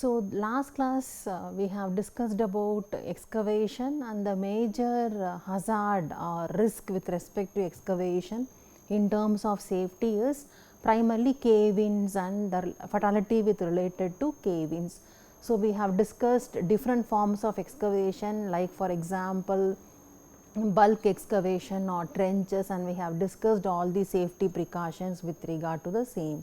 So, last class we have discussed about excavation and the major hazard or risk with respect to excavation in terms of safety is primarily cave-ins and the fatality with related to cave-ins. So, we have discussed different forms of excavation, like for example bulk excavation or trenches, and we have discussed all the safety precautions with regard to the same.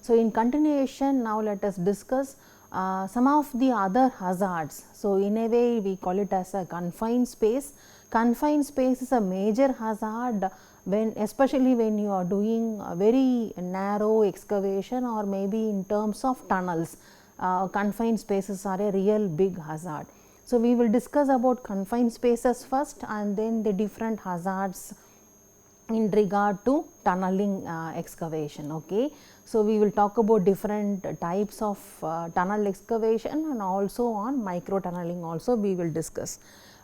So, in continuation, now let us discuss some of the other hazards. So, in a way we call it as a confined space. Confined space is a major hazard when, especially when you are doing a very narrow excavation or maybe in terms of tunnels. Confined spaces are a real big hazard. So, we will discuss about confined spaces first and then the different hazards in regard to tunneling excavation. Okay. So, we will talk about different types of tunnel excavation and also on micro tunneling also we will discuss.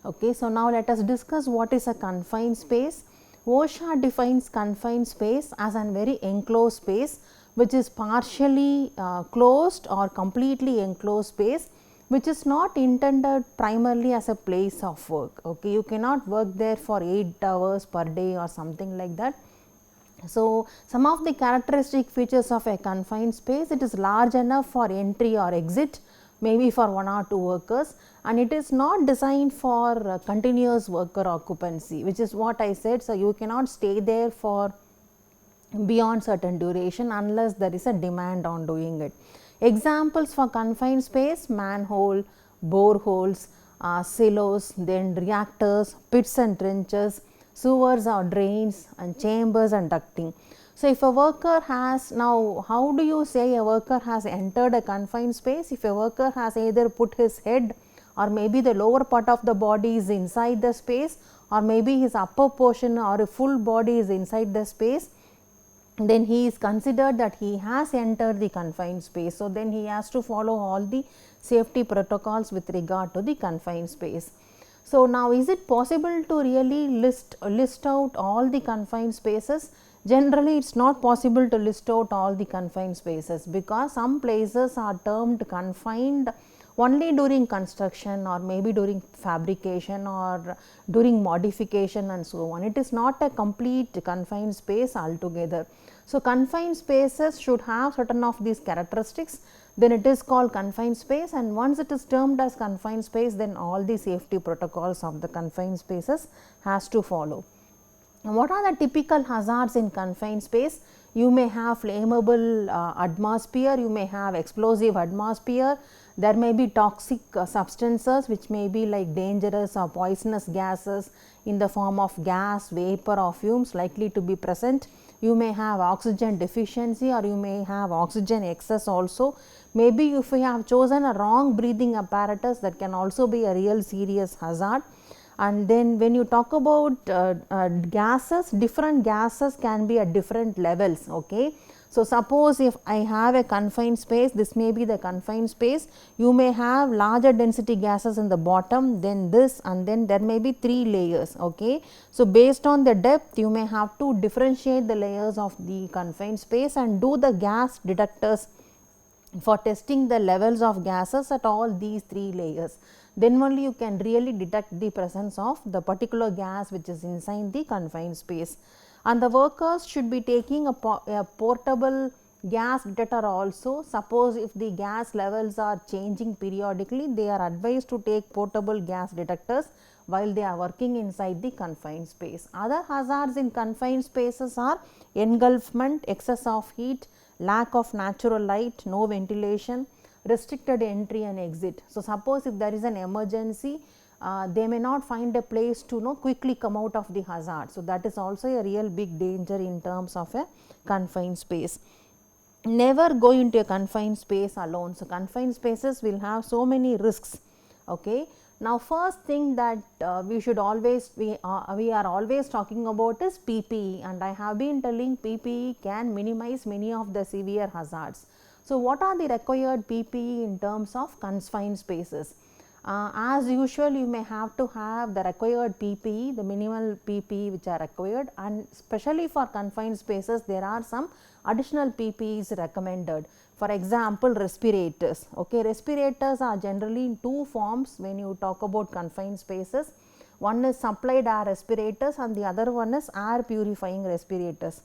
Okay. So, now let us discuss what is a confined space. OSHA defines confined space as a very enclosed space which is partially closed or completely enclosed space which is not intended primarily as a place of work. Okay. You cannot work there for 8 hours per day or something like that. So, some of the characteristic features of a confined space, it is large enough for entry or exit, maybe for 1 or 2 workers, and it is not designed for continuous worker occupancy, which is what I said. So, you cannot stay there for beyond certain duration unless there is a demand on doing it. Examples for confined space: manhole, boreholes, silos, then reactors, pits and trenches, sewers or drains, and chambers and ducting. So, if a worker has, now how do you say a worker has entered a confined space? If a worker has either put his head or maybe the lower part of the body is inside the space, or maybe his upper portion or a full body is inside the space, then he is considered that he has entered the confined space. So, then he has to follow all the safety protocols with regard to the confined space. So, now is it possible to really list out all the confined spaces? Generally, it is not possible to list out all the confined spaces, because some places are termed confined only during construction or maybe during fabrication or during modification and so on. It is not a complete confined space altogether. So, confined spaces should have certain of these characteristics, then it is called confined space, and once it is termed as confined space, then all the safety protocols of the confined spaces has to follow. What are the typical hazards in confined space? You may have flammable atmosphere, you may have explosive atmosphere, there may be toxic substances which may be like dangerous or poisonous gases in the form of gas, vapor or fumes likely to be present. You may have oxygen deficiency or you may have oxygen excess also. Maybe if you have chosen a wrong breathing apparatus, that can also be a real serious hazard. And then when you talk about gases, different gases can be at different levels. Okay. So, suppose if I have a confined space, this may be the confined space, you may have larger density gases in the bottom, then this, and then there may be 3 layers. Okay. So, based on the depth, you may have to differentiate the layers of the confined space and do the gas detectors for testing the levels of gases at all these 3 layers. Then only you can really detect the presence of the particular gas which is inside the confined space. And the workers should be taking a portable gas detector also. Suppose if the gas levels are changing periodically, they are advised to take portable gas detectors while they are working inside the confined space. Other hazards in confined spaces are engulfment, excess of heat, lack of natural light, no ventilation, restricted entry and exit. So, suppose if there is an emergency, they may not find a place to quickly come out of the hazard. So, that is also a real big danger in terms of a confined space. Never go into a confined space alone. So, confined spaces will have so many risks. Okay. Now, first thing that we should always, we are always talking about is PPE, and I have been telling PPE can minimize many of the severe hazards. So, what are the required PPE in terms of confined spaces? As usual, you may have to have the required PPE, the minimal PPE which are required, and especially for confined spaces there are some additional PPEs recommended. For example, respirators. Okay, respirators are generally in two forms when you talk about confined spaces. One is supplied air respirators and the other one is air purifying respirators.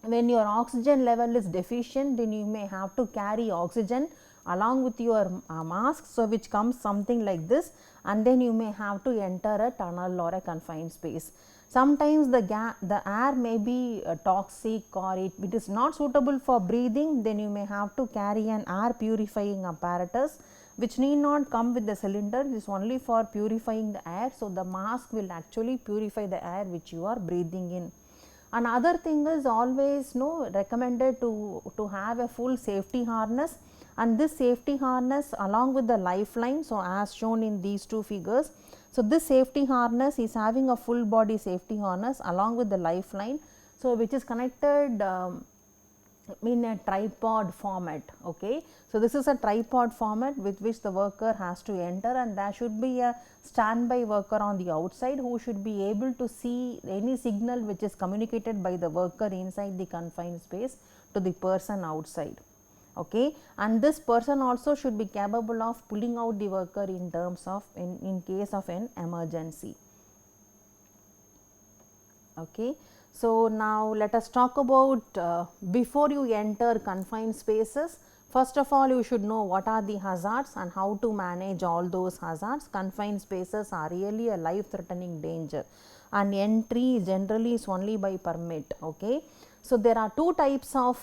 When your oxygen level is deficient, then you may have to carry oxygen along with your mask, so which comes something like this, and then you may have to enter a tunnel or a confined space. Sometimes the air may be toxic or it is not suitable for breathing, then you may have to carry an air purifying apparatus which need not come with the cylinder, it is only for purifying the air. So, the mask will actually purify the air which you are breathing in. Another thing is always recommended to have a full safety harness, and this safety harness along with the lifeline, so as shown in these two figures. So, this safety harness is having a full body safety harness along with the lifeline, so which is connected in a tripod format. Okay. So, this is a tripod format with which the worker has to enter, and there should be a standby worker on the outside who should be able to see any signal which is communicated by the worker inside the confined space to the person outside. Okay. And this person also should be capable of pulling out the worker in terms of in case of an emergency. Okay. So, now let us talk about before you enter confined spaces. First of all, you should know what are the hazards and how to manage all those hazards. Confined spaces are really a life threatening danger, and entry generally is only by permit. Okay. So, there are two types of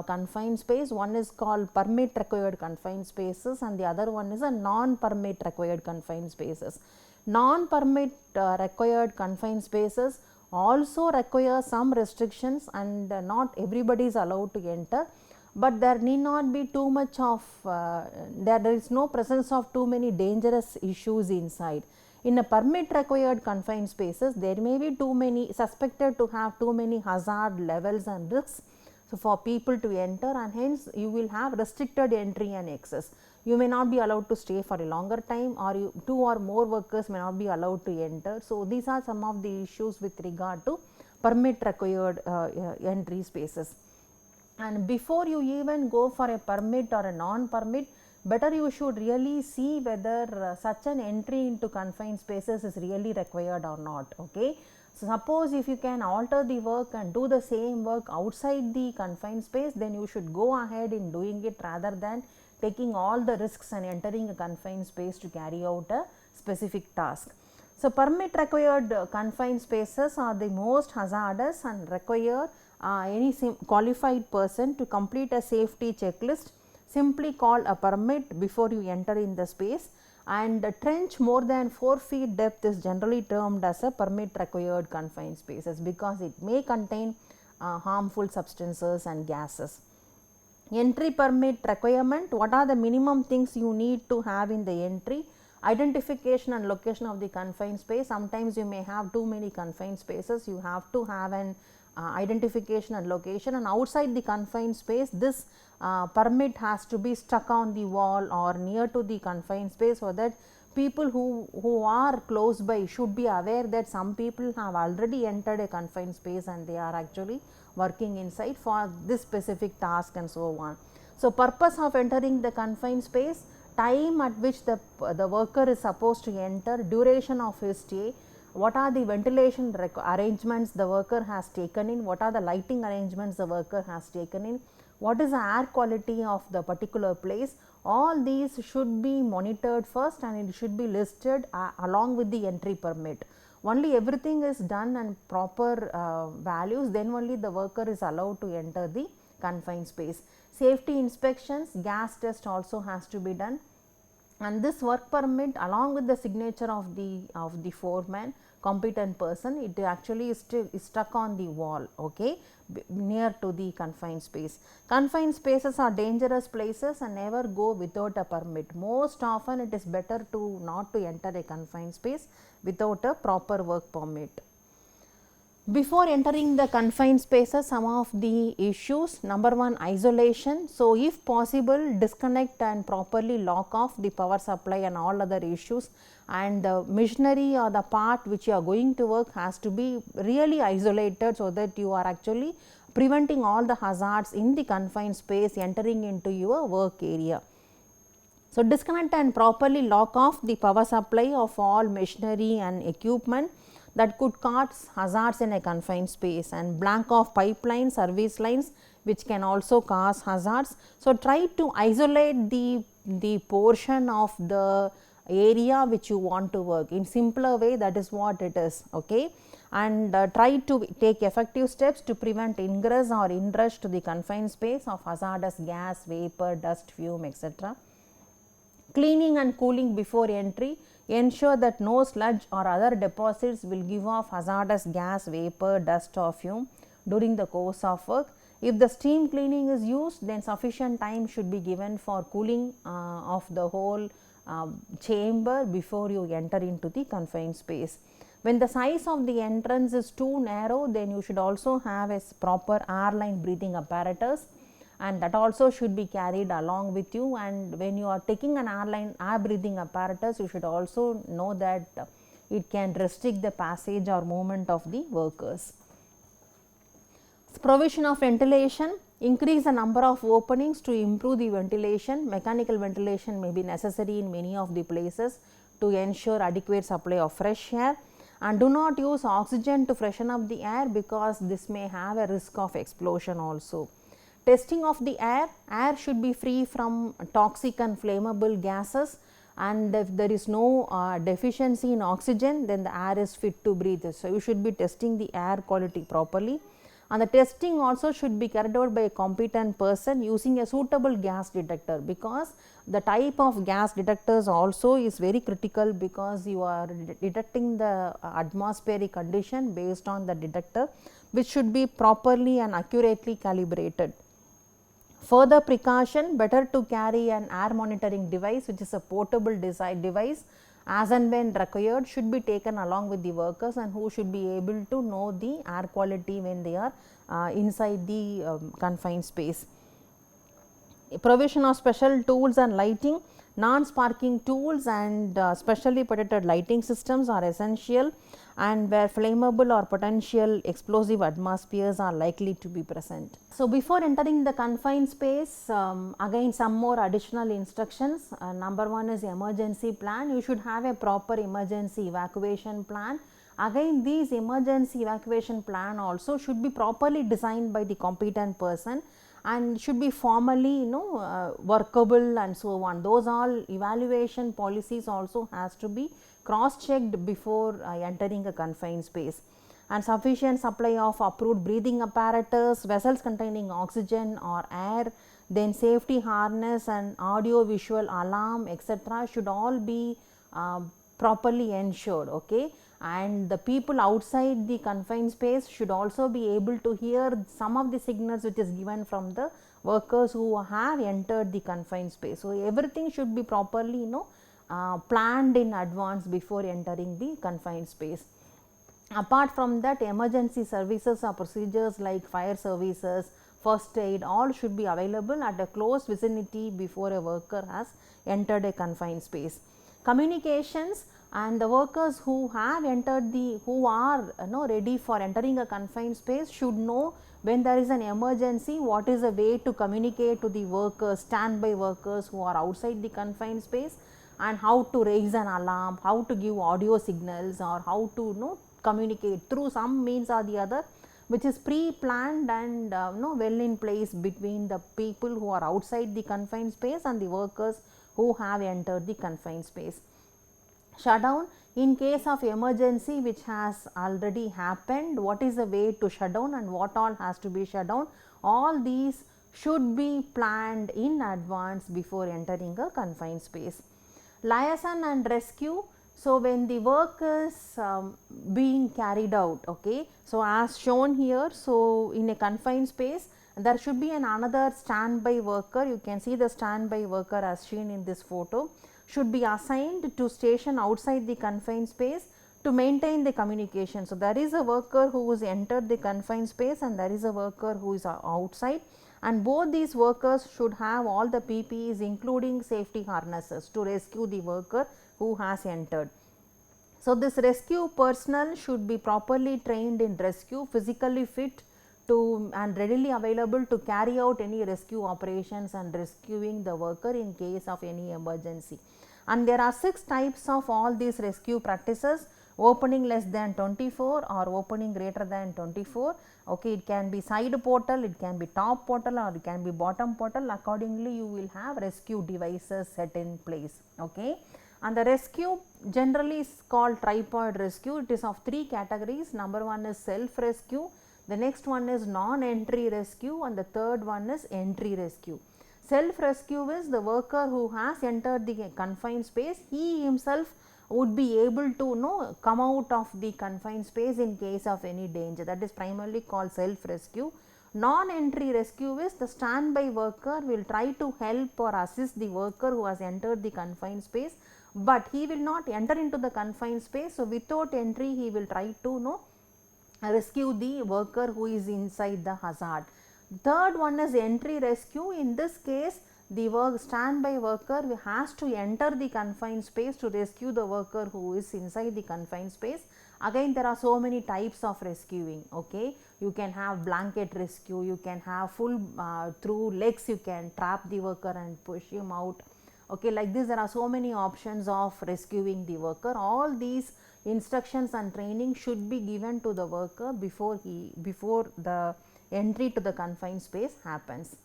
confined space. One is called permit required confined spaces and the other one is a non-permit required confined spaces. Non-permit required confined spaces also require some restrictions, and not everybody is allowed to enter, but there need not be too much of there is no presence of too many dangerous issues inside. In a permit required confined spaces, there may be too many suspected to have too many hazard levels and risks, so for people to enter, and hence you will have restricted entry and access. You may not be allowed to stay for a longer time, or two or more workers may not be allowed to enter. So, these are some of the issues with regard to permit required entry spaces. And before you even go for a permit or a non-permit, better you should really see whether such an entry into confined spaces is really required or not. Okay. So, suppose if you can alter the work and do the same work outside the confined space, then you should go ahead in doing it rather than taking all the risks and entering a confined space to carry out a specific task. So, permit required confined spaces are the most hazardous and require any qualified person to complete a safety checklist. Simply call a permit before you enter in the space, and a trench more than 4 feet depth is generally termed as a permit required confined spaces, because it may contain harmful substances and gases. Entry permit requirement, what are the minimum things you need to have in the entry? Identification and location of the confined space. Sometimes you may have too many confined spaces, you have to have an identification and location, and outside the confined space this permit has to be stuck on the wall or near to the confined space, so that people who are close by should be aware that some people have already entered a confined space and they are actually working inside for this specific task and so on. So, purpose of entering the confined space, time at which the worker is supposed to enter, duration of his stay, what are the ventilation arrangements the worker has taken in, what are the lighting arrangements the worker has taken in, what is the air quality of the particular place. All these should be monitored first and it should be listed along with the entry permit. Only everything is done and proper values, then only the worker is allowed to enter the confined space. Safety inspections, gas test also has to be done, and this work permit along with the signature of the foreman, competent person, it actually is stuck on the wall, okay, near to the confined space. Confined spaces are dangerous places and never go without a permit. Most often it is better to not to enter a confined space without a proper work permit. Before entering the confined spaces, some of the issues: number one, isolation. So, if possible, disconnect and properly lock off the power supply and all other issues, and the machinery or the part which you are going to work has to be really isolated, so that you are actually preventing all the hazards in the confined space entering into your work area. So, disconnect and properly lock off the power supply of all machinery and equipment that could cause hazards in a confined space, and blank off pipeline service lines which can also cause hazards. So, try to isolate the portion of the area which you want to work in simpler way, that is what it is. Okay. And try to take effective steps to prevent ingress or inrush to the confined space of hazardous gas, vapor, dust, fume, etc. Cleaning and cooling before entry: ensure that no sludge or other deposits will give off hazardous gas, vapor, dust or fume during the course of work. If the steam cleaning is used, then sufficient time should be given for cooling of the whole chamber before you enter into the confined space. When the size of the entrance is too narrow, then you should also have a proper airline breathing apparatus, and that also should be carried along with you. And when you are taking an air breathing apparatus, you should also know that it can restrict the passage or movement of the workers. Provision of ventilation: increase the number of openings to improve the ventilation. Mechanical ventilation may be necessary in many of the places to ensure adequate supply of fresh air, and do not use oxygen to freshen up the air, because this may have a risk of explosion also. Testing of the air should be free from toxic and flammable gases, and if there is no deficiency in oxygen, then the air is fit to breathe. So, you should be testing the air quality properly, and the testing also should be carried out by a competent person using a suitable gas detector, because the type of gas detectors also is very critical, because you are detecting the atmospheric condition based on the detector, which should be properly and accurately calibrated. Further precaution: better to carry an air monitoring device, which is a portable device, as and when required, should be taken along with the workers, and who should be able to know the air quality when they are inside the confined space. Provision of special tools and lighting: non-sparking tools and specially protected lighting systems are essential, and where flammable or potential explosive atmospheres are likely to be present. So, before entering the confined space, again some more additional instructions. Number one is emergency plan. You should have a proper emergency evacuation plan. Again, these emergency evacuation plan also should be properly designed by the competent person, and should be formally workable and so on. Those all evaluation policies also has to be cross checked before entering a confined space. And sufficient supply of approved breathing apparatus, vessels containing oxygen or air, then safety harness and audio visual alarm, etc., should all be properly ensured. Okay. And the people outside the confined space should also be able to hear some of the signals which is given from the workers who have entered the confined space. So, everything should be properly planned in advance before entering the confined space. Apart from that, emergency services or procedures like fire services, first aid, all should be available at a close vicinity before a worker has entered a confined space. Communications: and the workers who have entered who are ready for entering a confined space should know when there is an emergency, what is a way to communicate to the workers, standby workers who are outside the confined space, and how to raise an alarm, how to give audio signals, or how to communicate through some means or the other, which is pre-planned and well in place between the people who are outside the confined space and the workers who have entered the confined space. Shutdown: in case of emergency which has already happened, what is the way to shut down and what all has to be shut down, all these should be planned in advance before entering a confined space. Liaison and rescue: so when the work is being carried out, okay, so as shown here, so in a confined space there should be another standby worker. You can see the standby worker as seen in this photo should be assigned to station outside the confined space to maintain the communication. So, there is a worker who is entered the confined space and there is a worker who is outside, and both these workers should have all the PPEs including safety harnesses to rescue the worker who has entered. So, this rescue personnel should be properly trained in rescue, physically fit to and readily available to carry out any rescue operations and rescuing the worker in case of any emergency. And there are 6 types of all these rescue practices: opening less than 24 or opening greater than 24. Okay, it can be side portal, it can be top portal, or it can be bottom portal. Accordingly, you will have rescue devices set in place. Okay. And the rescue generally is called tripod rescue. It is of 3 categories. Number 1 is self rescue, the next one is non-entry rescue, and the third one is entry rescue. Self rescue is the worker who has entered the confined space, he himself would be able to come out of the confined space in case of any danger. That is primarily called self rescue. Non-entry rescue is the standby worker will try to help or assist the worker who has entered the confined space, but he will not enter into the confined space. So, without entry he will try to rescue the worker who is inside the hazard. Third one is entry rescue. In this case, the standby worker has to enter the confined space to rescue the worker who is inside the confined space. Again, there are so many types of rescuing. Okay, you can have blanket rescue, you can have full through legs, you can trap the worker and push him out. Okay, like this there are so many options of rescuing the worker. All these instructions and training should be given to the worker before the entry to the confined space happens.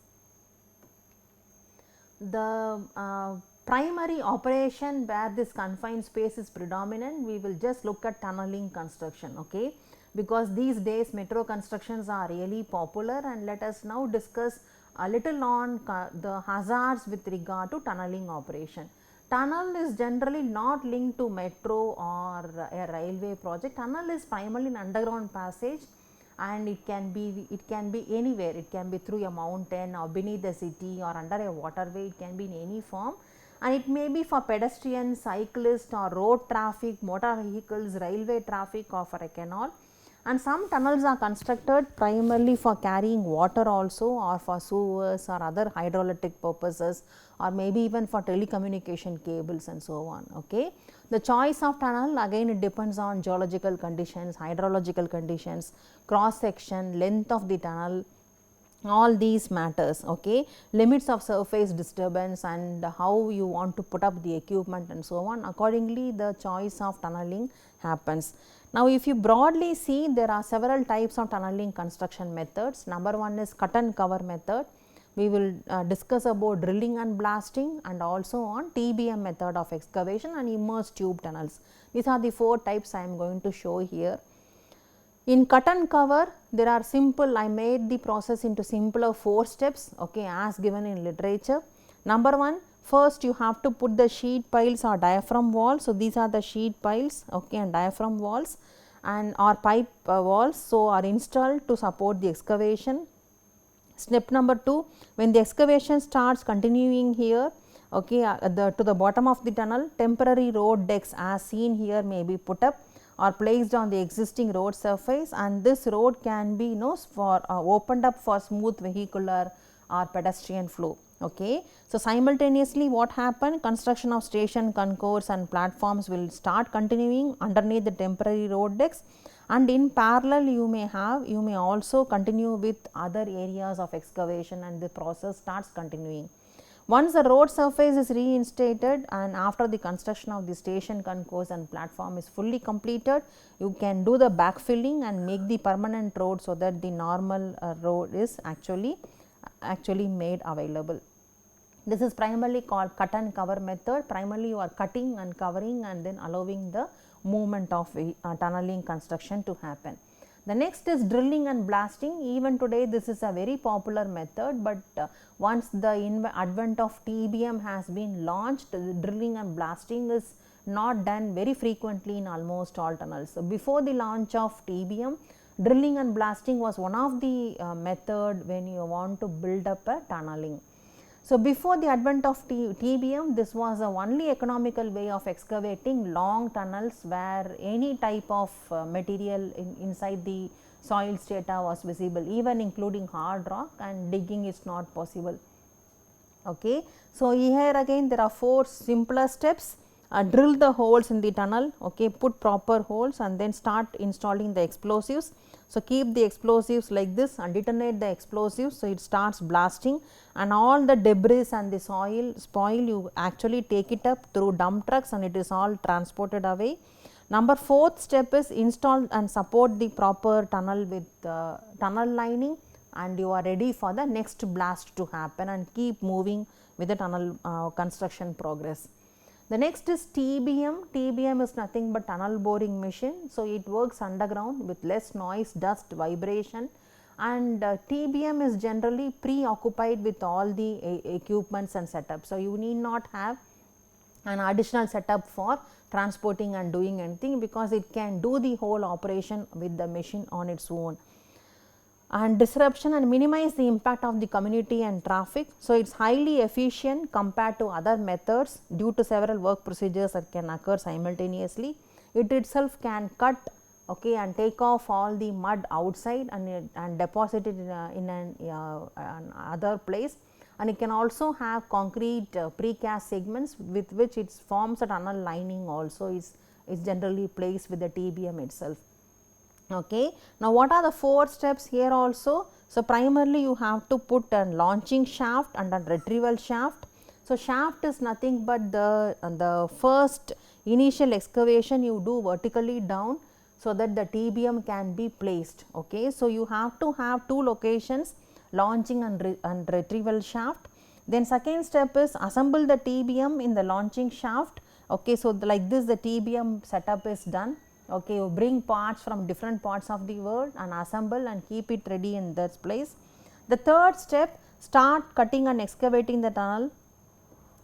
The primary operation where this confined space is predominant, we will just look at tunneling construction. Okay, because these days metro constructions are really popular, and let us now discuss a little on the hazards with regard to tunneling operation. Tunnel is generally not linked to metro or a railway project. Tunnel is primarily an underground passage, and it can be anywhere. It can be through a mountain or beneath the city or under a waterway. It can be in any form, and it may be for pedestrians, cyclists, or road traffic, motor vehicles, railway traffic, or for a canal. And some tunnels are constructed primarily for carrying water also, or for sewers or other hydroelectric purposes, or maybe even for telecommunication cables and so on. Okay. The choice of tunnel, again it depends on geological conditions, hydrological conditions, cross section, length of the tunnel, all these matters. Okay. Limits of surface disturbance and how you want to put up the equipment and so on. Accordingly, the choice of tunneling happens. Now, if you broadly see, there are several types of tunneling construction methods. Number 1 is cut and cover method. We will discuss about drilling and blasting, and also on TBM method of excavation and immersed tube tunnels. These are the 4 types I am going to show here. In cut and cover, there are simple, I made the process into simpler 4 steps, okay, as given in literature. Number 1, first you have to put the sheet piles or diaphragm walls. So, these are the sheet piles, okay, and diaphragm walls and or pipe walls, so are installed to support the excavation. Step number 2, when the excavation starts continuing here, okay, to the bottom of the tunnel, temporary road decks as seen here may be put up or placed on the existing road surface, and this road can be opened up for smooth vehicular or pedestrian flow. Okay. So, simultaneously what happened, construction of station concourse and platforms will start continuing underneath the temporary road decks, and in parallel you may also continue with other areas of excavation, and the process starts continuing. Once the road surface is reinstated and after the construction of the station concourse and platform is fully completed, you can do the backfilling and make the permanent road, so that the normal road is actually made available. This is primarily called cut and cover method. Primarily you are cutting and covering and then allowing the movement of tunneling construction to happen. The next is drilling and blasting. Even today this is a very popular method, but once the advent of TBM has been launched, drilling and blasting is not done very frequently in almost all tunnels. So, before the launch of TBM, drilling and blasting was one of the method when you want to build up a tunneling. So, before the advent of TBM, this was the only economical way of excavating long tunnels where any type of material inside the soil strata was visible, even including hard rock, and digging is not possible. Okay. So, here again there are 4 simpler steps. Drill the holes in the tunnel, okay, put proper holes and then start installing the explosives. So, keep the explosives like this and detonate the explosives. So, it starts blasting and all the debris and the soil spoil, you actually take it up through dump trucks and it is all transported away. Number 4th step is install and support the proper tunnel with tunnel lining, and you are ready for the next blast to happen, and keep moving with the tunnel construction progress. The next is TBM. TBM is nothing but tunnel boring machine. So, it works underground with less noise, dust, vibration, and TBM is generally preoccupied with all the equipments and setups. So, you need not have an additional setup for transporting and doing anything, because it can do the whole operation with the machine on its own, and disruption and minimize the impact of the community and traffic. So, it is highly efficient compared to other methods due to several work procedures that can occur simultaneously. It itself can cut, okay, and take off all the mud outside and deposit it in an other place, and it can also have concrete precast segments with which it forms a tunnel lining also is generally placed with the TBM itself. Okay. Now, what are the 4 steps here also? So, primarily you have to put a launching shaft and a retrieval shaft. So, shaft is nothing but the first initial excavation you do vertically down, so that the TBM can be placed. Okay. So, you have to have 2 locations, launching and retrieval shaft. Then second step is assemble the TBM in the launching shaft. Okay. So, like this the TBM setup is done. Okay, you bring parts from different parts of the world and assemble and keep it ready in that place. The third step, start cutting and excavating the tunnel,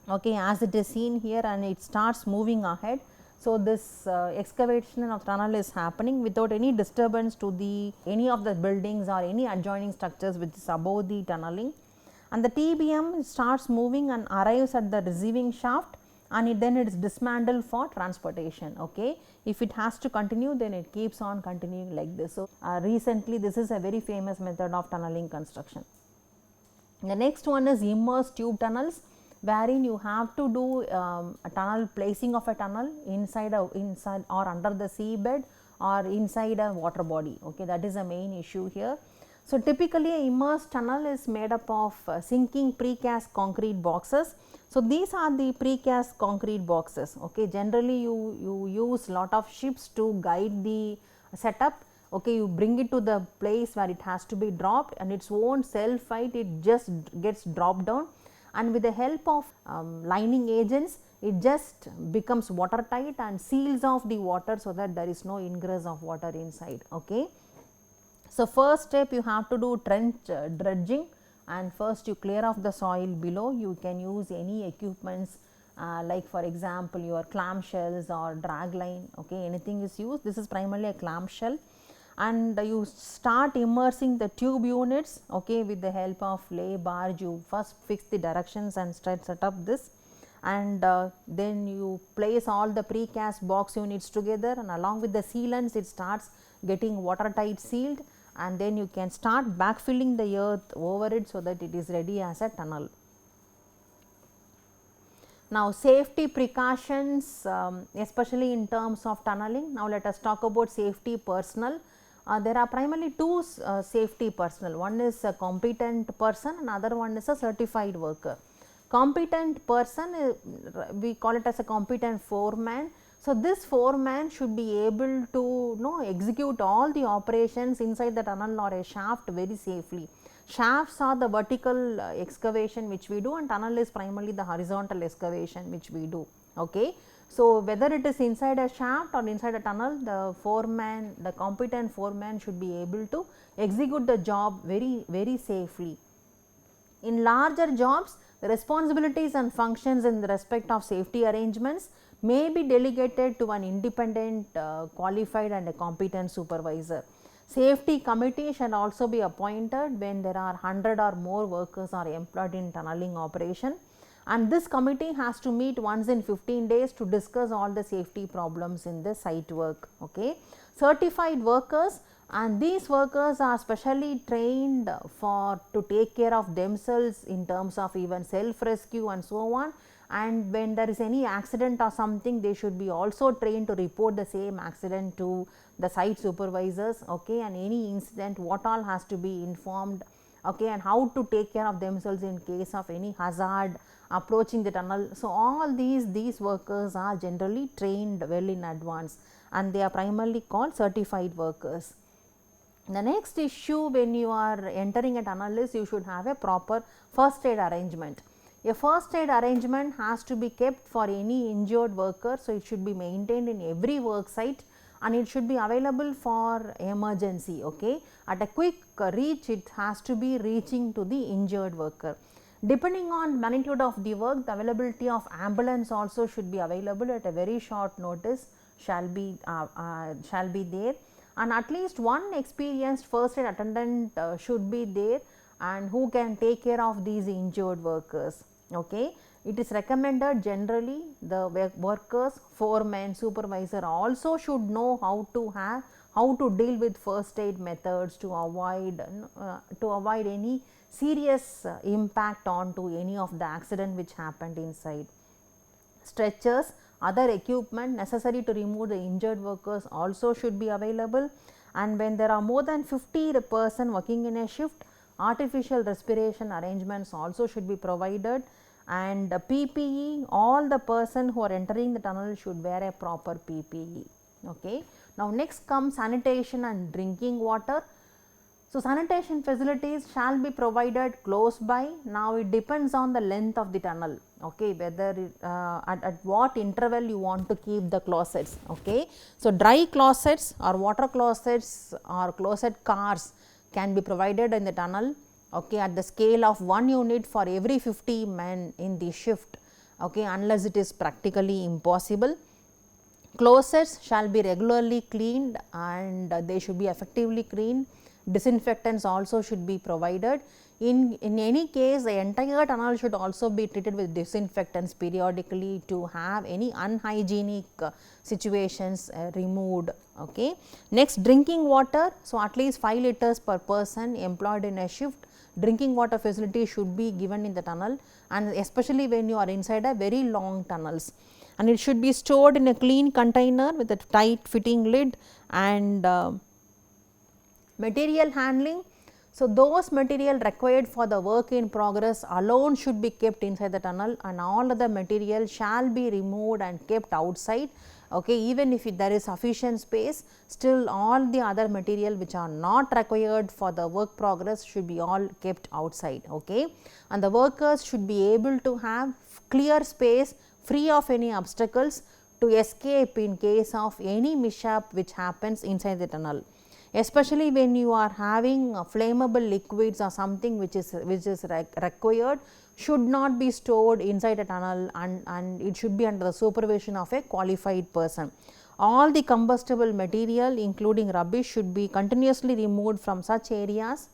okay, as it is seen here, and it starts moving ahead. So, this excavation of tunnel is happening without any disturbance to any of the buildings or any adjoining structures which is above the tunneling, and the TBM starts moving and arrives at the receiving shaft, and then it is dismantled for transportation. Okay. If it has to continue, then it keeps on continuing like this. So, recently this is a very famous method of tunneling construction. The next one is immersed tube tunnels, wherein you have to do a tunnel, placing of a tunnel inside or under the seabed or inside a water body. Okay. That is the main issue here. So, typically a immersed tunnel is made up of sinking precast concrete boxes. So, these are the precast concrete boxes. Okay. Generally you use lot of ships to guide the setup. Okay. You bring it to the place where it has to be dropped, and its own self height it just gets dropped down, and with the help of lining agents it just becomes watertight and seals off the water, so that there is no ingress of water inside. Okay. So, first step you have to do trench dredging, and first you clear off the soil below. You can use any equipments like for example your clamshells or drag line. Okay, anything is used. This is primarily a clamshell, and you start immersing the tube units. Okay, with the help of lay barge, you first fix the directions and set up this, and then you place all the precast box units together, and along with the sealants it starts getting watertight sealed, and then you can start backfilling the earth over it, so that it is ready as a tunnel. Now, safety precautions, especially in terms of tunneling. Now, let us talk about safety personnel. There are primarily 2 safety personnel. One is a competent person, another one is a certified worker. Competent person, we call it as a competent foreman. So, this foreman should be able to execute all the operations inside the tunnel or a shaft very safely. Shafts are the vertical excavation which we do, and tunnel is primarily the horizontal excavation which we do. Okay. So, whether it is inside a shaft or inside a tunnel, the competent foreman should be able to execute the job very safely. In larger jobs, the responsibilities and functions in the respect of safety arrangements may be delegated to an independent, qualified and a competent supervisor. Safety committee shall also be appointed when there are 100 or more workers are employed in tunneling operation, and this committee has to meet once in 15 days to discuss all the safety problems in the site work. Okay. Certified workers, and these workers are specially trained for to take care of themselves in terms of even self rescue and so on, and when there is any accident or something, they should be also trained to report the same accident to the site supervisors. Okay. And any incident, what all has to be informed, okay, and how to take care of themselves in case of any hazard approaching the tunnel. So, all these workers are generally trained well in advance, and they are primarily called certified workers. The next issue when you are entering a tunnel is you should have a proper first aid arrangement. A first aid arrangement has to be kept for any injured worker, so it should be maintained in every work site, and it should be available for emergency. Okay. At a quick reach, it has to be reaching to the injured worker. Depending on magnitude of the work, the availability of ambulance also should be available at a very short notice shall be there, and at least one experienced first aid attendant should be there, and who can take care of these injured workers. Okay. It is recommended generally the workers, foreman, supervisor also should know how to deal with first aid methods to avoid any serious impact onto any of the accident which happened inside. Stretchers, other equipment necessary to remove the injured workers also should be available, and when there are more than 50 person working in a shift, artificial respiration arrangements also should be provided, and PPE, all the person who are entering the tunnel should wear a proper PPE. Okay. Now, next comes sanitation and drinking water. So, sanitation facilities shall be provided close by. Now, it depends on the length of the tunnel, okay, whether at what interval you want to keep the closets. Okay. So, dry closets or water closets or closet cars can be provided in the tunnel, okay, at the scale of 1 unit for every 50 men in the shift, okay, unless it is practically impossible. Closets shall be regularly cleaned, and they should be effectively cleaned. Disinfectants also should be provided. In any case, the entire tunnel should also be treated with disinfectants periodically to have any unhygienic situations removed. Okay. Next, drinking water. So, at least 5 liters per person employed in a shift. Drinking water facility should be given in the tunnel, and especially when you are inside a very long tunnels, and it should be stored in a clean container with a tight fitting lid. And material handling. So, those material required for the work in progress alone should be kept inside the tunnel, and all other material shall be removed and kept outside. Okay. Even if there is sufficient space, still all the other material which are not required for the work progress should be all kept outside. Okay. And the workers should be able to have clear space free of any obstacles to escape in case of any mishap which happens inside the tunnel. Especially when you are having flammable liquids or something which is required, should not be stored inside a tunnel, and it should be under the supervision of a qualified person. All the combustible material including rubbish should be continuously removed from such areas.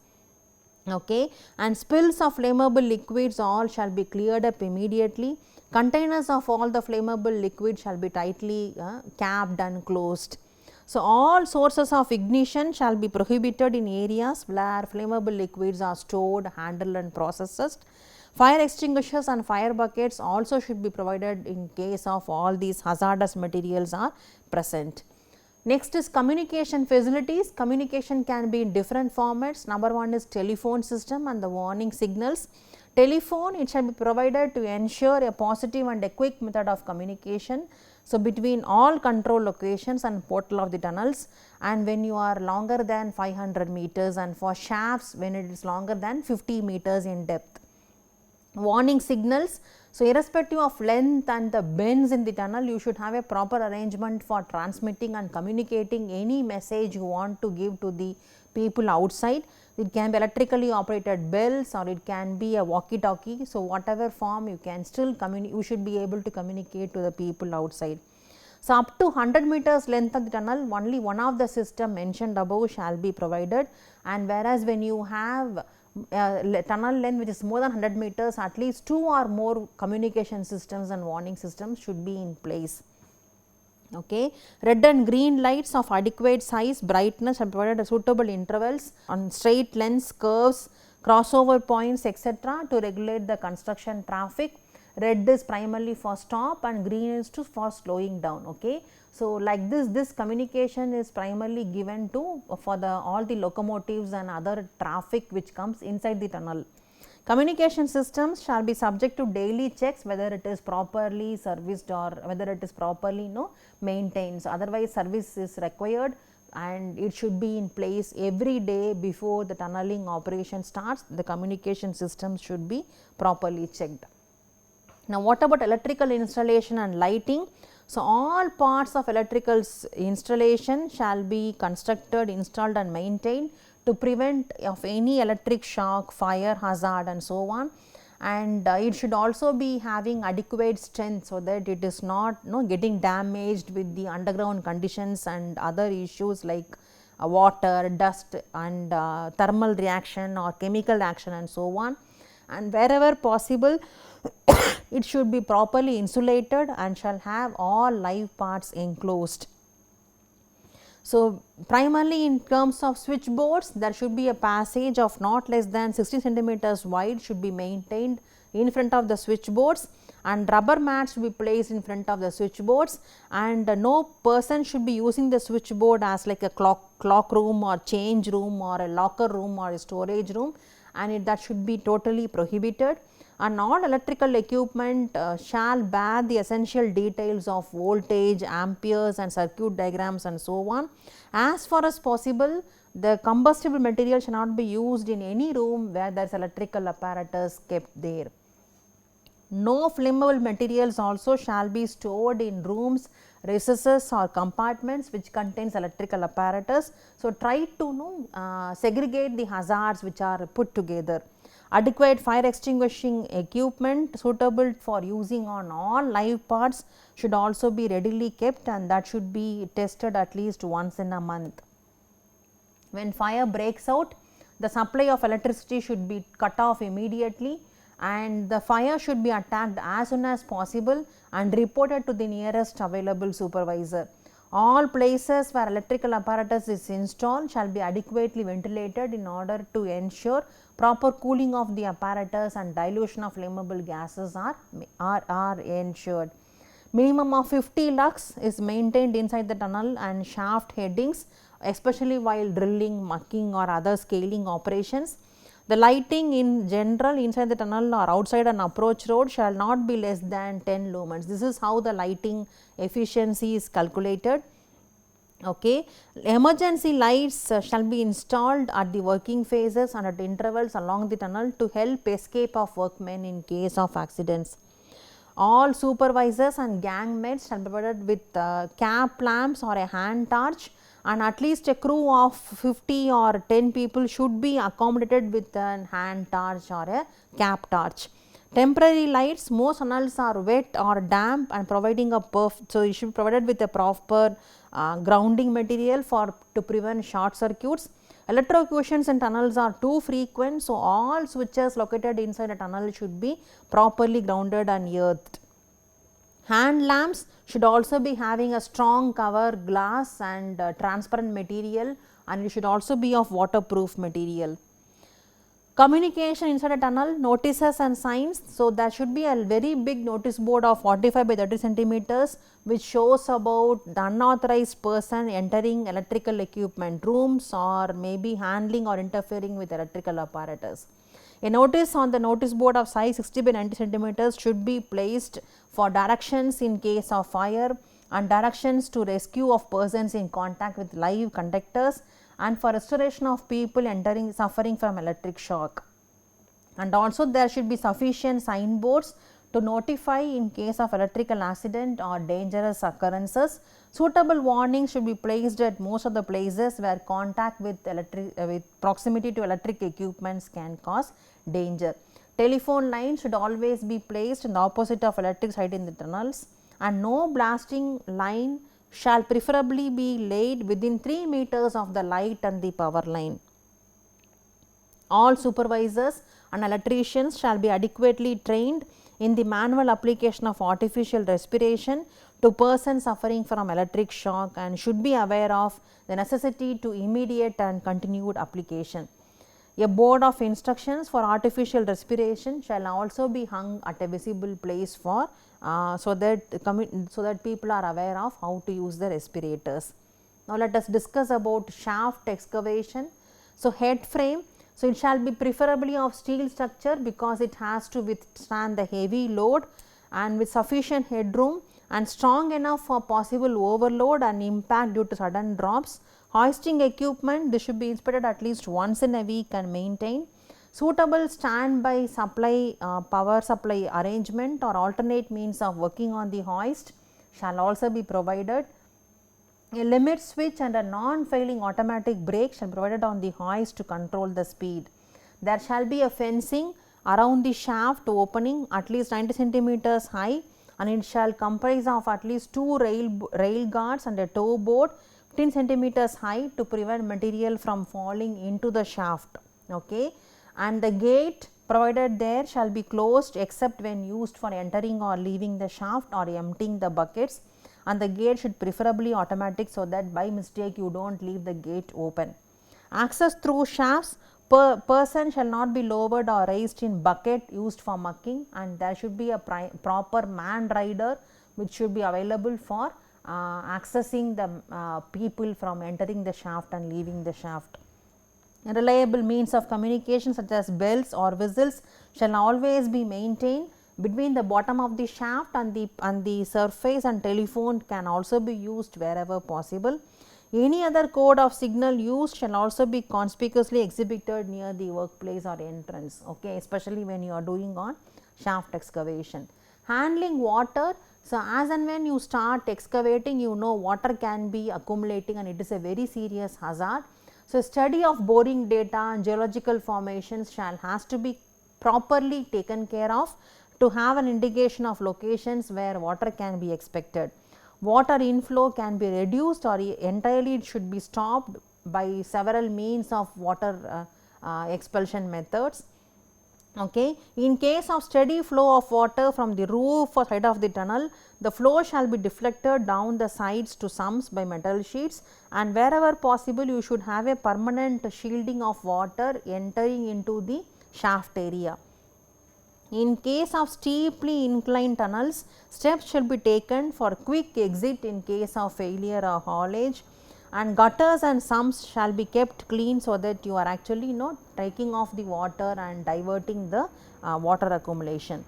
Okay. And spills of flammable liquids all shall be cleared up immediately. Containers of all the flammable liquid shall be tightly capped and closed. So, all sources of ignition shall be prohibited in areas where flammable liquids are stored, handled and processed. Fire extinguishers and fire buckets also should be provided in case of all these hazardous materials are present. Next is communication facilities. Communication can be in different formats. Number one is telephone system and the warning signals. Telephone, it shall be provided to ensure a positive and a quick method of communication. So, between all control locations and portal of the tunnels, and when you are longer than 500 meters, and for shafts when it is longer than 50 meters in depth. Warning signals. So, irrespective of length and the bends in the tunnel, you should have a proper arrangement for transmitting and communicating any message you want to give to the people outside. It can be electrically operated bells, or it can be a walkie talkie. So, whatever form you can still you should be able to communicate to the people outside. So, up to 100 meters length of the tunnel, only one of the system mentioned above shall be provided, and whereas when you have tunnel length which is more than 100 meters, at least 2 or more communication systems and warning systems should be in place. Okay. Red and green lights of adequate size, brightness and provided at suitable intervals on straight lengths, curves, crossover points, etc., to regulate the construction traffic. Red is primarily for stop and green is for slowing down. Okay. So, like this communication is primarily given to for all the locomotives and other traffic which comes inside the tunnel. Communication systems shall be subject to daily checks whether it is properly serviced or whether it is properly maintained. So, otherwise service is required and it should be in place every day before the tunneling operation starts. The communication systems should be properly checked. Now, what about electrical installation and lighting? So, all parts of electrical installation shall be constructed, installed and maintained to prevent of any electric shock, fire hazard and so on, and it should also be having adequate strength, so that it is not getting damaged with the underground conditions and other issues like water, dust and thermal reaction or chemical action and so on, and wherever possible it should be properly insulated and shall have all live parts enclosed. So, primarily in terms of switchboards, there should be a passage of not less than 60 centimeters wide should be maintained in front of the switchboards, and rubber mats should be placed in front of the switchboards, and no person should be using the switchboard as like a clock room or change room or a locker room or a storage room, and that should be totally prohibited. And all electrical equipment shall bear the essential details of voltage, amperes and circuit diagrams and so on. As far as possible, the combustible material shall not be used in any room where there is electrical apparatus kept there. No flammable materials also shall be stored in rooms, recesses or compartments which contains electrical apparatus. So, try to segregate the hazards which are put together. Adequate fire extinguishing equipment suitable for using on all live parts should also be readily kept, and that should be tested at least once in a month. When fire breaks out, the supply of electricity should be cut off immediately, and the fire should be attacked as soon as possible and reported to the nearest available supervisor. All places where electrical apparatus is installed shall be adequately ventilated in order to ensure proper cooling of the apparatus and dilution of flammable gases are ensured. Minimum of 50 lux is maintained inside the tunnel and shaft headings, especially while drilling, mucking or other scaling operations. The lighting in general inside the tunnel or outside an approach road shall not be less than 10 lumens. This is how the lighting efficiency is calculated. Okay. Emergency lights shall be installed at the working phases and at intervals along the tunnel to help escape of workmen in case of accidents. All supervisors and gangmates shall be provided with cap lamps or a hand torch, and at least a crew of 50 or 10 people should be accommodated with a hand torch or a cap torch. Temporary lights, most tunnels are wet or damp and providing a so you should be provided with a proper grounding material to prevent short circuits. Electrocutions in tunnels are too frequent, so all switches located inside a tunnel should be properly grounded and earthed. Hand lamps should also be having a strong cover glass and transparent material, and it should also be of waterproof material. Communication inside a tunnel, notices and signs. So, there should be a very big notice board of 45 by 30 centimeters which shows about the unauthorized person entering electrical equipment rooms or maybe handling or interfering with electrical apparatus. A notice on the notice board of size 60 by 90 centimeters should be placed for directions in case of fire and directions to rescue of persons in contact with live conductors and for restoration of people suffering from electric shock. And also there should be sufficient signboards to notify in case of electrical accident or dangerous occurrences. Suitable warnings should be placed at most of the places where contact with proximity to electric equipments can cause danger. Telephone lines should always be placed in the opposite of electric side in the tunnels, and no blasting line shall preferably be laid within 3 meters of the light and the power line. All supervisors and electricians shall be adequately trained in the manual application of artificial respiration to persons suffering from electric shock and should be aware of the necessity to immediate and continued application. A board of instructions for artificial respiration shall also be hung at a visible place for so that people are aware of how to use the respirators. Now, let us discuss about shaft excavation. So, head frame. So, it shall be preferably of steel structure because it has to withstand the heavy load and with sufficient headroom and strong enough for possible overload and impact due to sudden drops. Hoisting equipment, this should be inspected at least once in a week and maintained. Suitable standby supply, power supply arrangement or alternate means of working on the hoist shall also be provided. A limit switch and a non-failing automatic brake shall be provided on the hoist to control the speed. There shall be a fencing around the shaft opening at least 90 centimeters high, and it shall comprise of at least 2 rail guards and a toe board 15 centimeters high to prevent material from falling into the shaft. Okay. And the gate provided there shall be closed except when used for entering or leaving the shaft or emptying the buckets, and the gate should preferably automatic so that by mistake you do not leave the gate open. Access through shafts, person shall not be lowered or raised in bucket used for mucking, and there should be a proper manned rider which should be available for accessing the people from entering the shaft and leaving the shaft. A reliable means of communication such as bells or whistles shall always be maintained between the bottom of the shaft and the surface, and telephone can also be used wherever possible. Any other code of signal used shall also be conspicuously exhibited near the workplace or entrance, okay, especially when you are doing on shaft excavation. Handling water. So, as and when you start excavating, you know water can be accumulating and it is a very serious hazard. So, study of boring data and geological formations has to be properly taken care of to have an indication of locations where water can be expected. Water inflow can be reduced or entirely it should be stopped by several means of water expulsion methods. Okay. In case of steady flow of water from the roof or side of the tunnel, the flow shall be deflected down the sides to sumps by metal sheets, and wherever possible you should have a permanent shielding of water entering into the shaft area. In case of steeply inclined tunnels, steps should be taken for quick exit in case of failure or haulage, and gutters and sumps shall be kept clean so that you are actually taking off the water and diverting the water accumulation.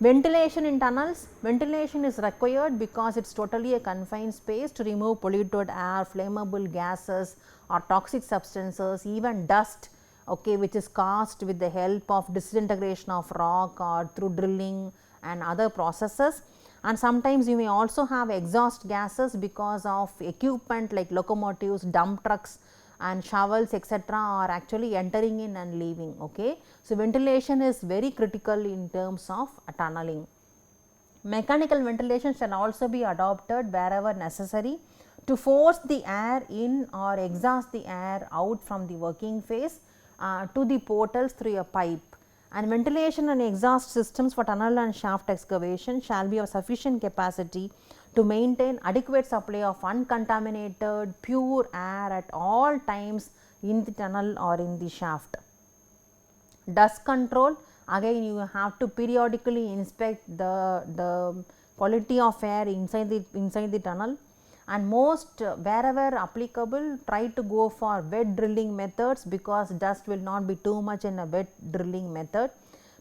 Ventilation in tunnels. Ventilation is required because it is totally a confined space to remove polluted air, flammable gases or toxic substances, even dust, okay, which is caused with the help of disintegration of rock or through drilling and other processes. And sometimes you may also have exhaust gases because of equipment like locomotives, dump trucks and shovels etc. are actually entering in and leaving. Okay. So, ventilation is very critical in terms of tunneling. Mechanical ventilation shall also be adopted wherever necessary to force the air in or exhaust the air out from the working phase to the portals through a pipe. And ventilation and exhaust systems for tunnel and shaft excavation shall be of sufficient capacity to maintain adequate supply of uncontaminated pure air at all times in the tunnel or in the shaft. Dust control, again you have to periodically inspect the quality of air inside the tunnel, and most wherever applicable try to go for wet drilling methods because dust will not be too much in a wet drilling method.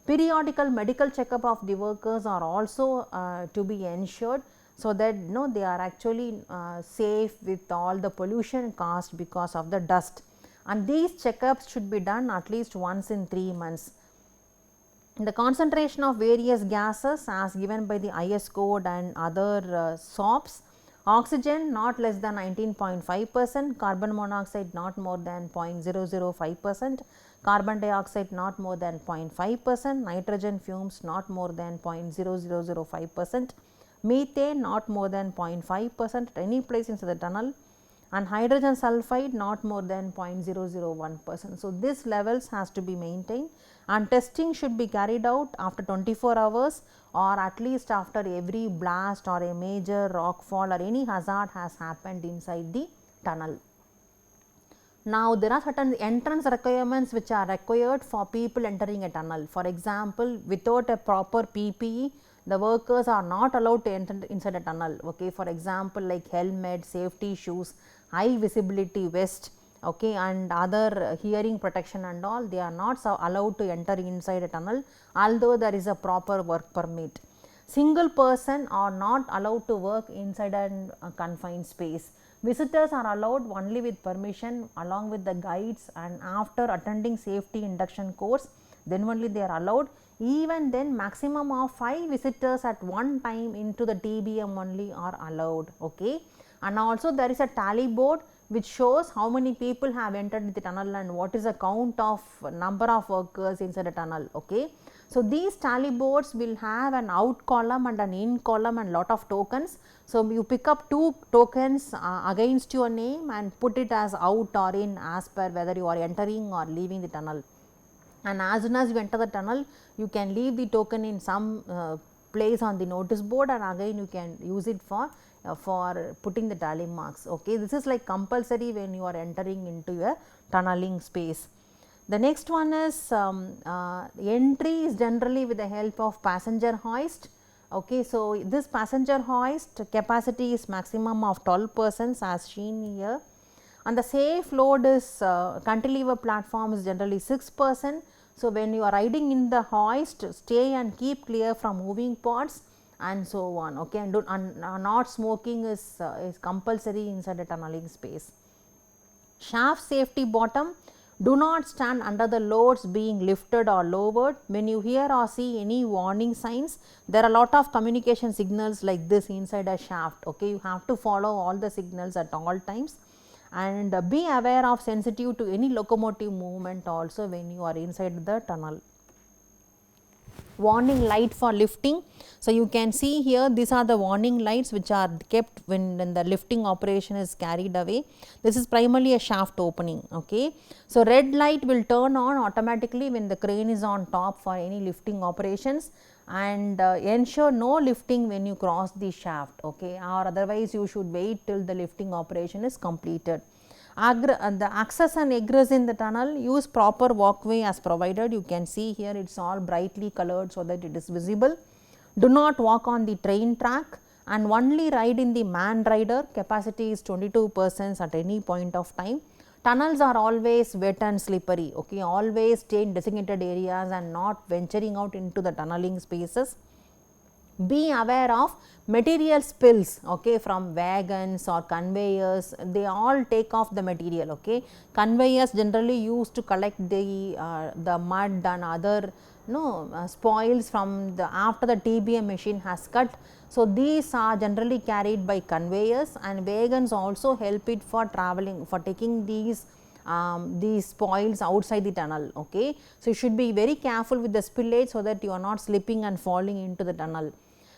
Periodical medical checkup of the workers are also to be ensured so that they are actually safe with all the pollution caused because of the dust, and these checkups should be done at least once in 3 months. The concentration of various gases as given by the IS code and other SOPs: oxygen not less than 19.5%, carbon monoxide not more than 0.005%, carbon dioxide not more than 0.5%, nitrogen fumes not more than 0.0005%, methane not more than 0.5% at any place inside the tunnel, and hydrogen sulfide not more than 0.001%. So, this levels has to be maintained, and testing should be carried out after 24 hours or at least after every blast or a major rock fall or any hazard has happened inside the tunnel. Now, there are certain entrance requirements which are required for people entering a tunnel. For example, without a proper PPE, the workers are not allowed to enter inside a tunnel. Okay. For example, like helmet, safety shoes, high visibility vest, okay, and other hearing protection and all, they are not allowed to enter inside a tunnel, although there is a proper work permit. Single person are not allowed to work inside a confined space. Visitors are allowed only with permission along with the guides, and after attending safety induction course, then only they are allowed. Even then, maximum of 5 visitors at one time into the TBM only are allowed. Okay. And also there is a tally board which shows how many people have entered the tunnel and what is the count of number of workers inside the tunnel. Okay. So, these tally boards will have an out column and an in column and lot of tokens. So, you pick up 2 tokens against your name and put it as out or in as per whether you are entering or leaving the tunnel. And as soon as you enter the tunnel, you can leave the token in some place on the notice board, and again you can use it for putting the tally marks. Okay. This is like compulsory when you are entering into a tunneling space. The next one is entry is generally with the help of passenger hoist. Okay. So, this passenger hoist capacity is maximum of 12 persons as seen here, and the safe load is cantilever platform is generally 6 person. So, when you are riding in the hoist, stay and keep clear from moving parts and so on. Okay. And not smoking is compulsory inside a tunneling space. Shaft safety bottom, do not stand under the loads being lifted or lowered. When you hear or see any warning signs, there are a lot of communication signals like this inside a shaft. Okay. You have to follow all the signals at all times, and be aware of sensitive to any locomotive movement also when you are inside the tunnel. Warning light for lifting. So, you can see here these are the warning lights which are kept when the lifting operation is carried away. This is primarily a shaft opening. Okay. So, red light will turn on automatically when the crane is on top for any lifting operations, and ensure no lifting when you cross the shaft. Okay. Or otherwise you should wait till the lifting operation is completed. The access and egress in the tunnel, use proper walkway as provided. You can see here it is all brightly colored so that it is visible. Do not walk on the train track and only ride in the man rider. Capacity is 22 persons at any point of time. Tunnels are always wet and slippery. Okay. Always stay in designated areas and not venturing out into the tunneling spaces. Be aware of material spills, okay, from wagons or conveyors. They all take off the material. Okay. Conveyors generally used to collect the mud and other spoils from the after the TBM machine has cut. So, these are generally carried by conveyors, and wagons also help it for traveling, for taking these spoils outside the tunnel. Okay. So, you should be very careful with the spillage so that you are not slipping and falling into the tunnel.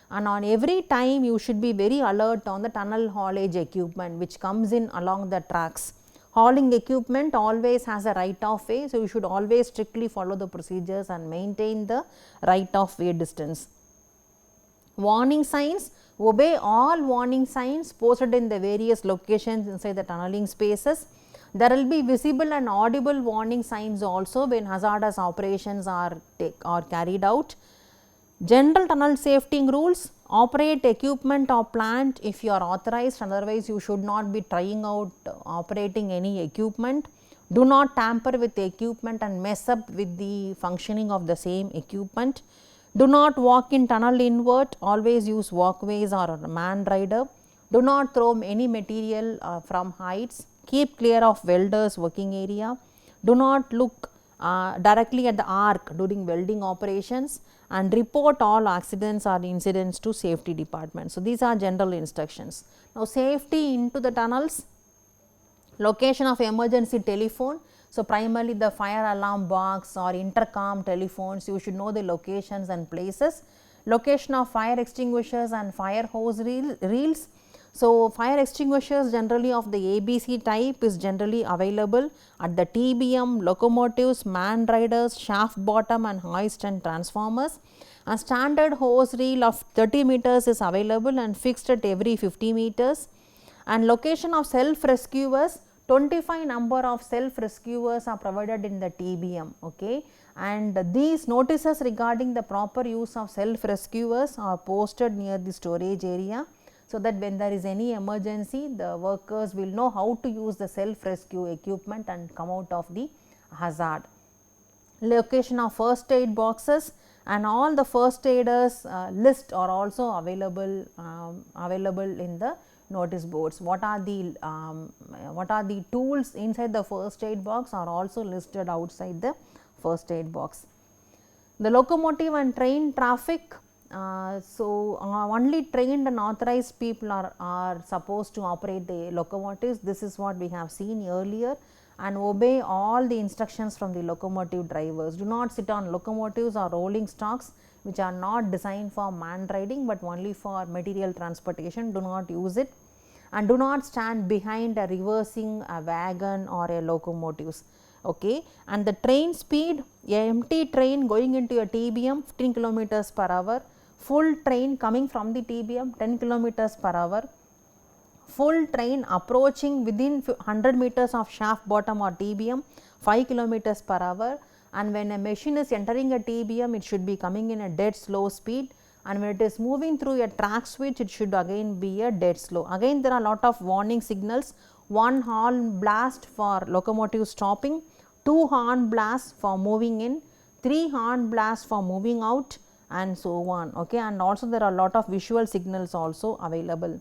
And on every time you should be very alert on the tunnel haulage equipment which comes in along the tracks. Hauling equipment always has a right of way. So, you should always strictly follow the procedures and maintain the right of way distance. Warning signs, obey all warning signs posted in the various locations inside the tunneling spaces. There will be visible and audible warning signs also when hazardous operations are carried out. General tunnel safety rules, operate equipment or plant if you are authorized, otherwise you should not be trying out operating any equipment. Do not tamper with the equipment and mess up with the functioning of the same equipment. Do not walk in tunnel invert, always use walkways or a man rider. Do not throw any material from heights. Keep clear of welders working area. Do not look directly at the arc during welding operations, and report all accidents or incidents to safety department. So, these are general instructions. Now, safety into the tunnels, location of emergency telephone. So, primarily the fire alarm box or intercom telephones, you should know the locations and places. Location of fire extinguishers and fire hose reels. So, fire extinguishers generally of the ABC type is generally available at the TBM, locomotives, man riders, shaft bottom and hoist and transformers. A standard hose reel of 30 meters is available and fixed at every 50 meters. And location of self rescuers, 25 number of self rescuers are provided in the TBM. Okay. And these notices regarding the proper use of self rescuers are posted near the storage area, so that when there is any emergency, the workers will know how to use the self rescue equipment and come out of the hazard. Location of first aid boxes, and all the first aiders list are also available in the notice boards. What are the tools inside the first aid box are also listed outside the first aid box. The locomotive and train traffic, only trained and authorized people are supposed to operate the locomotives. This is what we have seen earlier, and obey all the instructions from the locomotive drivers. Do not sit on locomotives or rolling stocks which are not designed for man riding, but only for material transportation. Do not use it, and do not stand behind a reversing a wagon or a locomotives. Okay. And the train speed, a empty train going into a TBM 15 kilometers per hour, full train coming from the TBM 10 kilometers per hour, full train approaching within 100 meters of shaft bottom or TBM 5 kilometers per hour, and when a machine is entering a TBM, it should be coming in a dead slow speed, and when it is moving through a track switch, it should again be a dead slow. Again there are lot of warning signals, 1 horn blast for locomotive stopping, 2 horn blasts for moving in, 3 horn blasts for moving out, and so on. Okay. And also there are lot of visual signals also available.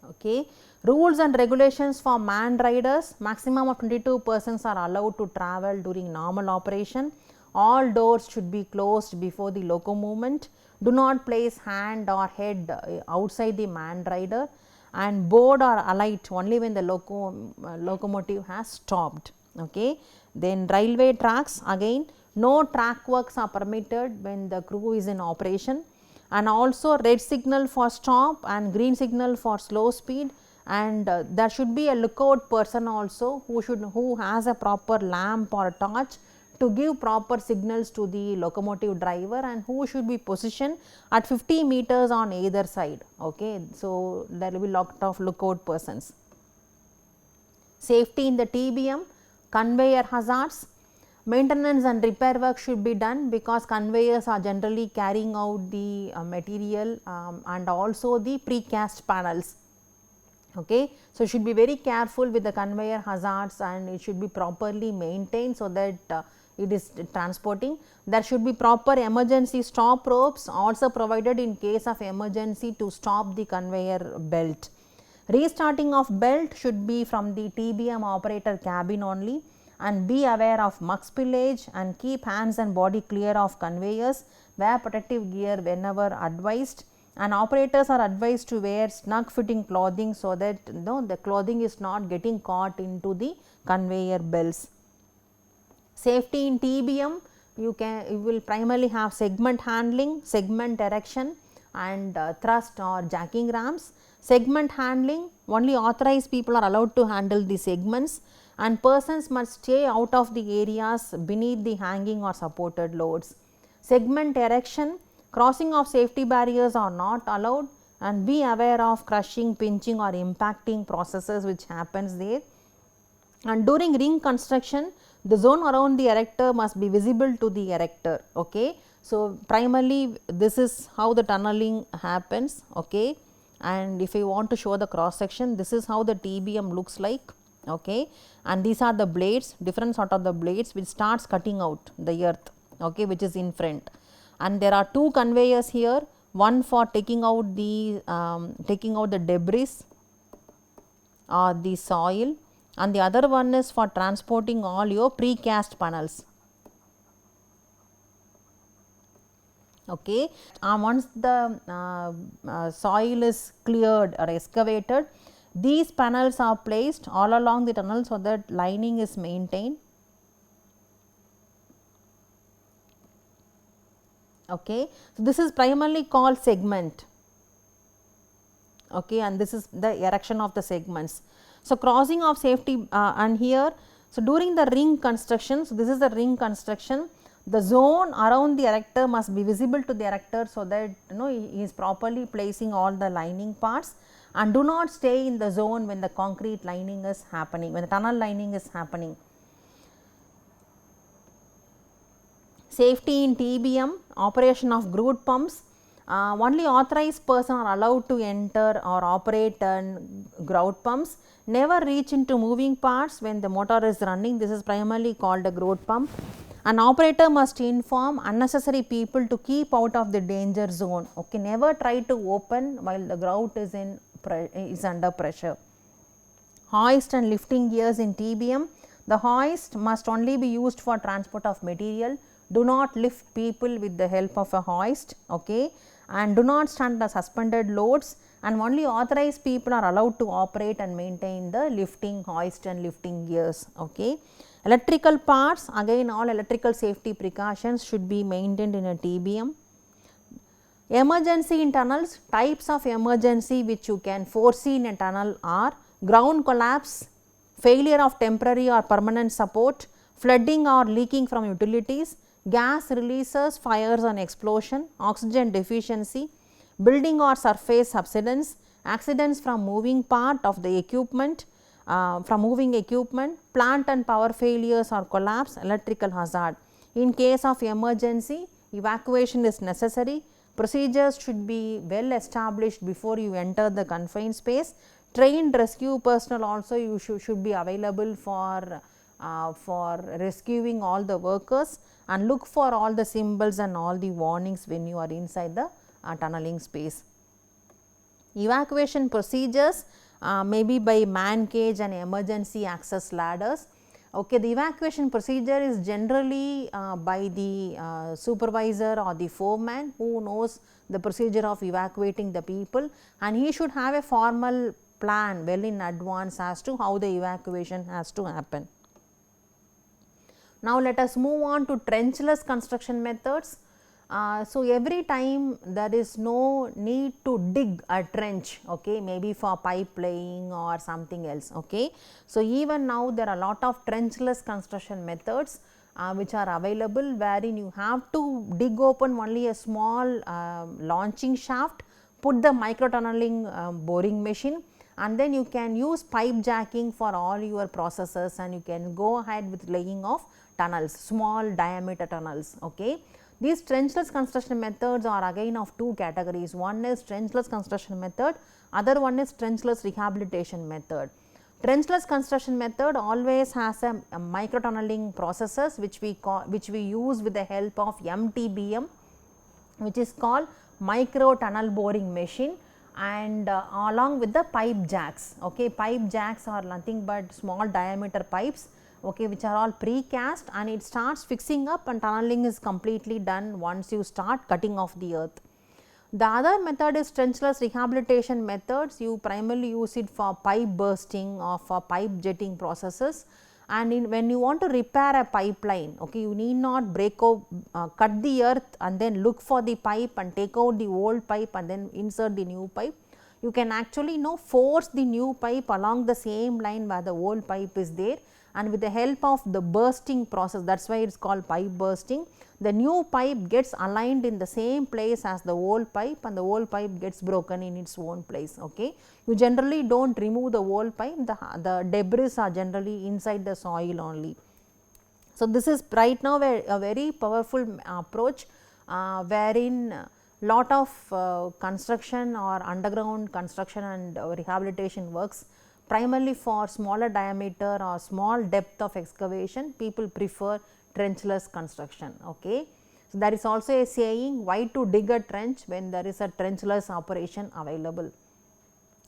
Okay. Rules and regulations for man riders, maximum of 22 persons are allowed to travel during normal operation. All doors should be closed before the loco movement. Do not place hand or head outside the man rider, and board or alight only when the locomotive has stopped. Okay. Then railway tracks, again no track works are permitted when the crew is in operation, and also red signal for stop and green signal for slow speed, and there should be a lookout person also who has a proper lamp or torch to give proper signals to the locomotive driver, and who should be positioned at 50 meters on either side. Okay. So, there will be lot of lookout persons. Safety in the TBM, conveyor hazards, maintenance and repair work should be done, because conveyors are generally carrying out the material and also the precast panels. Okay. So, should be very careful with the conveyor hazards, and it should be properly maintained so that it is transporting. There should be proper emergency stop ropes also provided in case of emergency to stop the conveyor belt. Restarting of belt should be from the TBM operator cabin only, and be aware of mud spillage, and keep hands and body clear of conveyors. Wear protective gear whenever advised, and operators are advised to wear snug fitting clothing so that the clothing is not getting caught into the conveyor belts. Safety in TBM, you will primarily have segment handling, segment erection, and thrust or jacking rams. Segment handling, only authorized people are allowed to handle the segments, and persons must stay out of the areas beneath the hanging or supported loads. Segment erection, crossing of safety barriers are not allowed, and be aware of crushing, pinching or impacting processes which happens there. And during ring construction, the zone around the erector must be visible to the erector. Okay. So, primarily this is how the tunneling happens. Okay. And if you want to show the cross section, this is how the TBM looks like. Okay. And these are the blades, different sort of the blades which starts cutting out the earth, okay, which is in front. And there are 2 conveyors here, one for taking out the debris or the soil, and the other one is for transporting all your precast panels. Okay. Once the soil is cleared or excavated, these panels are placed all along the tunnel so that lining is maintained. Okay. So, this is primarily called segment, okay, and this is the erection of the segments. So, crossing of safety and here, so during the ring construction, so this is the ring construction, the zone around the erector must be visible to the erector, so that he is properly placing all the lining parts, and do not stay in the zone when the concrete lining is happening, when the tunnel lining is happening. Safety in TBM, operation of grout pumps, only authorized person are allowed to enter or operate grout pumps, never reach into moving parts when the motor is running, this is primarily called a grout pump. An operator must inform unnecessary people to keep out of the danger zone, okay, never try to open while the grout is under pressure. Hoist and lifting gears in TBM, the hoist must only be used for transport of material, do not lift people with the help of a hoist, okay, and do not stand the suspended loads, and only authorized people are allowed to operate and maintain the lifting hoist and lifting gears. Okay. Electrical parts, again all electrical safety precautions should be maintained in a TBM. Emergency in tunnels, types of emergency which you can foresee in a tunnel are ground collapse, failure of temporary or permanent support, flooding or leaking from utilities, gas releases, fires and explosion, oxygen deficiency, building or surface subsidence, accidents from moving part of the equipment, plant and power failures or collapse, electrical hazard. In case of emergency, evacuation is necessary. Procedures should be well established before you enter the confined space. Trained rescue personnel also you should be available for rescuing all the workers, and look for all the symbols and all the warnings when you are inside the tunneling space. Evacuation procedures may be by man cage and emergency access ladders. Okay, the evacuation procedure is generally by the supervisor or the foreman who knows the procedure of evacuating the people, and he should have a formal plan well in advance as to how the evacuation has to happen. Now, let us move on to trenchless construction methods. So, every time there is no need to dig a trench, okay, maybe for pipe laying or something else. Okay. So, even now there are a lot of trenchless construction methods which are available, wherein you have to dig open only a small launching shaft, put the micro tunneling boring machine, and then you can use pipe jacking for all your processes, and you can go ahead with laying of tunnels, small diameter tunnels. Okay. These trenchless construction methods are again of two categories. One is trenchless construction method, other one is trenchless rehabilitation method. Trenchless construction method always has a micro tunneling processes which we use with the help of MTBM, which is called micro tunnel boring machine, and along with the pipe jacks. Okay, pipe jacks are nothing but small diameter pipes, okay, which are all precast, and it starts fixing up and tunneling is completely done once you start cutting off the earth. The other method is trenchless rehabilitation methods. You primarily use it for pipe bursting or for pipe jetting processes, and when you want to repair a pipeline, okay, you need not cut the earth and then look for the pipe and take out the old pipe and then insert the new pipe. You can actually force the new pipe along the same line where the old pipe is there, and with the help of the bursting process, that is why it is called pipe bursting, the new pipe gets aligned in the same place as the old pipe, and the old pipe gets broken in its own place. Okay. You generally do not remove the old pipe, the debris are generally inside the soil only. So, this is right now a very powerful approach wherein lot of construction or underground construction and rehabilitation works, primarily for smaller diameter or small depth of excavation, people prefer trenchless construction. Okay. So, there is also a saying, why to dig a trench when there is a trenchless operation available.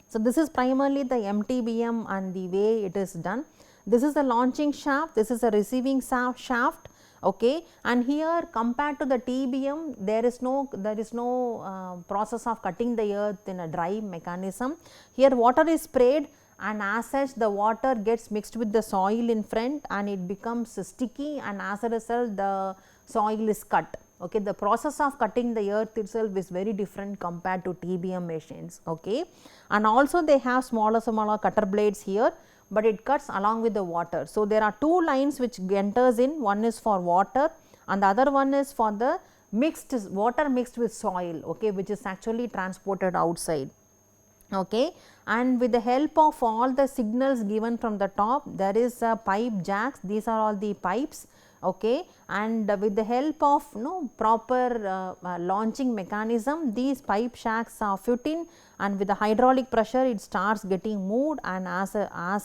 So, this is primarily the MTBM and the way it is done. This is the launching shaft, this is a receiving shaft. Okay. And here compared to the TBM, there is no process of cutting the earth in a dry mechanism. Here water is sprayed, and as such the water gets mixed with the soil in front and it becomes sticky, and as a result the soil is cut. Okay, the process of cutting the earth itself is very different compared to TBM machines. Okay, and also they have smaller cutter blades here, but it cuts along with the water. So, there are two lines which enters in, one is for water and the other one is for the mixed water mixed with soil, okay, which is actually transported outside. Okay, and with the help of all the signals given from the top, there is a pipe jacks, these are all the pipes. Okay, and with the help of proper launching mechanism, these pipe shafts are fit in, and with the hydraulic pressure it starts getting moved, and as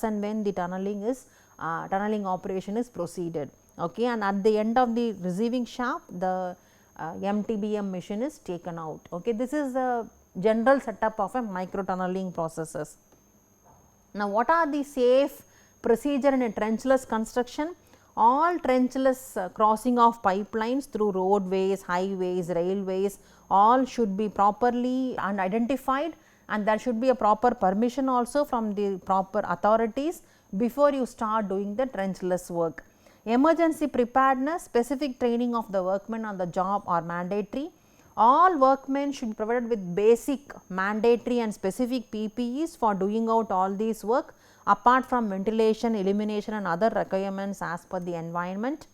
and when the tunneling operation is proceeded. Okay, and at the end of the receiving shaft, the MTBM machine is taken out. Okay, this is the general setup of a micro tunneling processes. Now, what are the safe procedure in a trenchless construction? All trenchless crossing of pipelines through roadways, highways, railways, all should be properly and identified, and there should be a proper permission also from the proper authorities before you start doing the trenchless work. Emergency preparedness, specific training of the workmen on the job are mandatory. All workmen should be provided with basic, mandatory and specific PPEs for doing out all these work, apart from ventilation, illumination and other requirements as per the environment.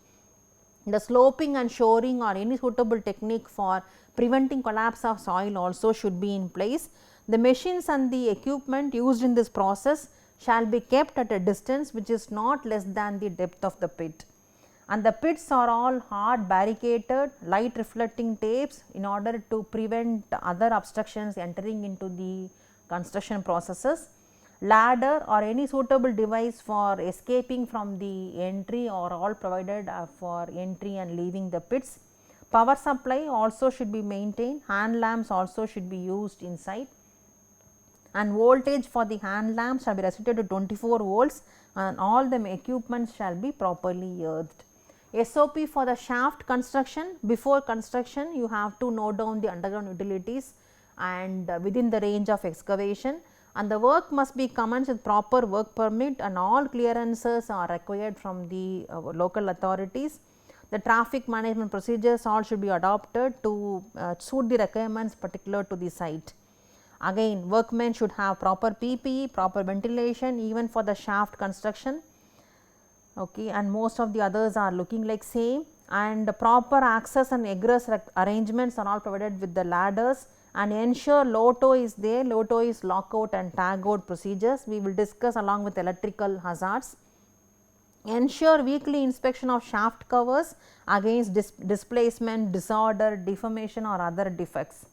The sloping and shoring or any suitable technique for preventing collapse of soil also should be in place. The machines and the equipment used in this process shall be kept at a distance which is not less than the depth of the pit, and the pits are all hard barricaded, light reflecting tapes in order to prevent other obstructions entering into the construction processes. Ladder or any suitable device for escaping from the entry are all provided for entry and leaving the pits. Power supply also should be maintained, hand lamps also should be used inside, and voltage for the hand lamps shall be restricted to 24 volts, and all the equipments shall be properly earthed. SOP for the shaft construction: before construction you have to note down the underground utilities and within the range of excavation, and the work must be commenced with proper work permit, and all clearances are required from the local authorities. The traffic management procedures all should be adopted to suit the requirements particular to the site. Again, workmen should have proper PPE, proper ventilation even for the shaft construction. Okay, and most of the others are looking like same, and the proper access and egress arrangements are all provided with the ladders, and ensure LOTO is there. LOTO is lockout and tag out procedures, we will discuss along with electrical hazards. Ensure weekly inspection of shaft covers against displacement, disorder, deformation or other defects.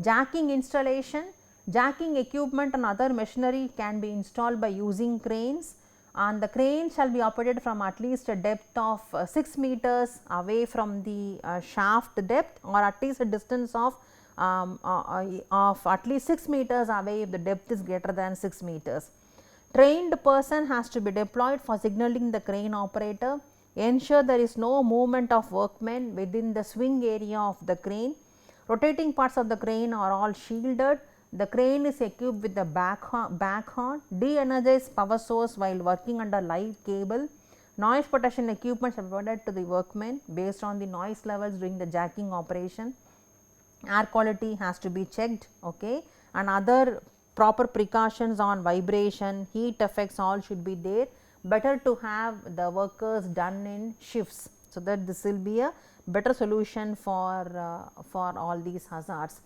Jacking installation: jacking equipment and other machinery can be installed by using cranes, and the crane shall be operated from at least a depth of 6 meters away from the shaft depth, or at least a distance of at least 6 meters away if the depth is greater than 6 meters. Trained person has to be deployed for signaling the crane operator. Ensure there is no movement of workmen within the swing area of the crane. Rotating parts of the crane are all shielded. The crane is equipped with the back horn, de-energized power source while working under live cable. Noise protection equipment are provided to the workmen based on the noise levels during the jacking operation. Air quality has to be checked, okay, and other proper precautions on vibration, heat effects all should be there. Better to have the workers done in shifts, so that this will be a better solution for all these hazards.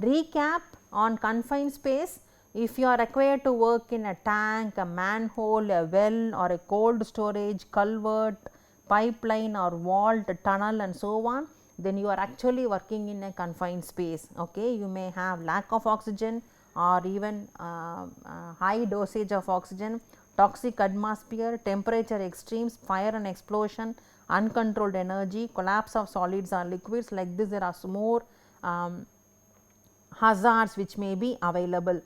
Recap on confined space: if you are required to work in a tank, a manhole, a well or a cold storage, culvert, pipeline or vault, tunnel and so on, then you are actually working in a confined space. Okay, you may have lack of oxygen or even high dosage of oxygen, toxic atmosphere, temperature extremes, fire and explosion, uncontrolled energy, collapse of solids or liquids. Like this, there are more hazards which may be available.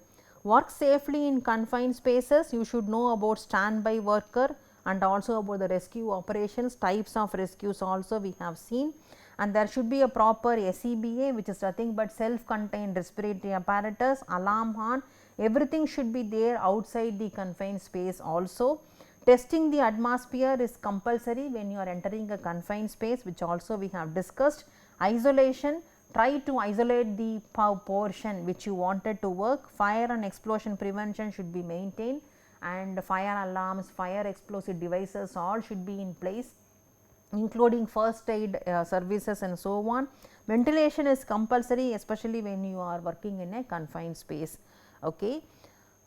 Work safely in confined spaces: you should know about standby worker and also about the rescue operations, types of rescues also we have seen, and there should be a proper SCBA, which is nothing but self contained respiratory apparatus, alarm horn, everything should be there outside the confined space also. Testing the atmosphere is compulsory when you are entering a confined space, which also we have discussed. Isolation, try to isolate the portion which you wanted to work. Fire and explosion prevention should be maintained, and fire alarms, fire explosive devices all should be in place, including first aid services and so on. Ventilation is compulsory, especially when you are working in a confined space. Okay.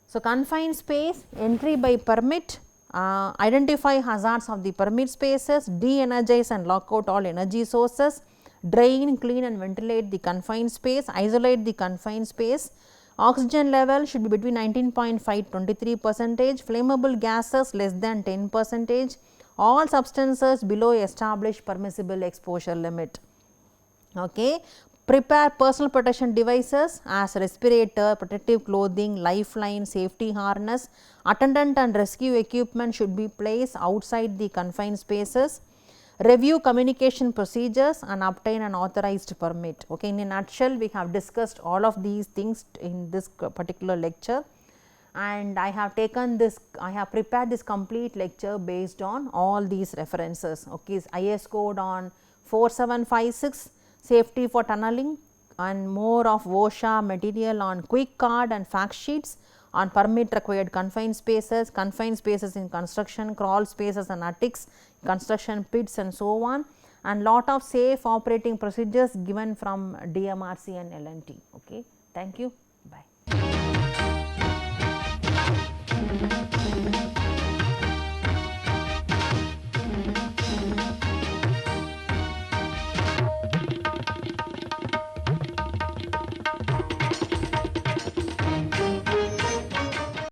So, confined space, entry by permit, identify hazards of the permit spaces, de-energize and lock out all energy sources, drain, clean and ventilate the confined space, isolate the confined space. Oxygen level should be between 19.5 to 23%, flammable gases less than 10%, all substances below established permissible exposure limit. Okay. Prepare personal protection devices as respirator, protective clothing, lifeline, safety harness. Attendant and rescue equipment should be placed outside the confined spaces. Review communication procedures and obtain an authorized permit. Okay. In a nutshell, we have discussed all of these things in this particular lecture, and I have taken this, I have prepared this complete lecture based on all these references. Okay. IS code on 4756, safety for tunneling, and more of OSHA material on quick card and fact sheets on permit required confined spaces in construction, crawl spaces and attics, construction pits and so on, and lot of safe operating procedures given from DMRC and L&T. Okay. Thank you. Bye.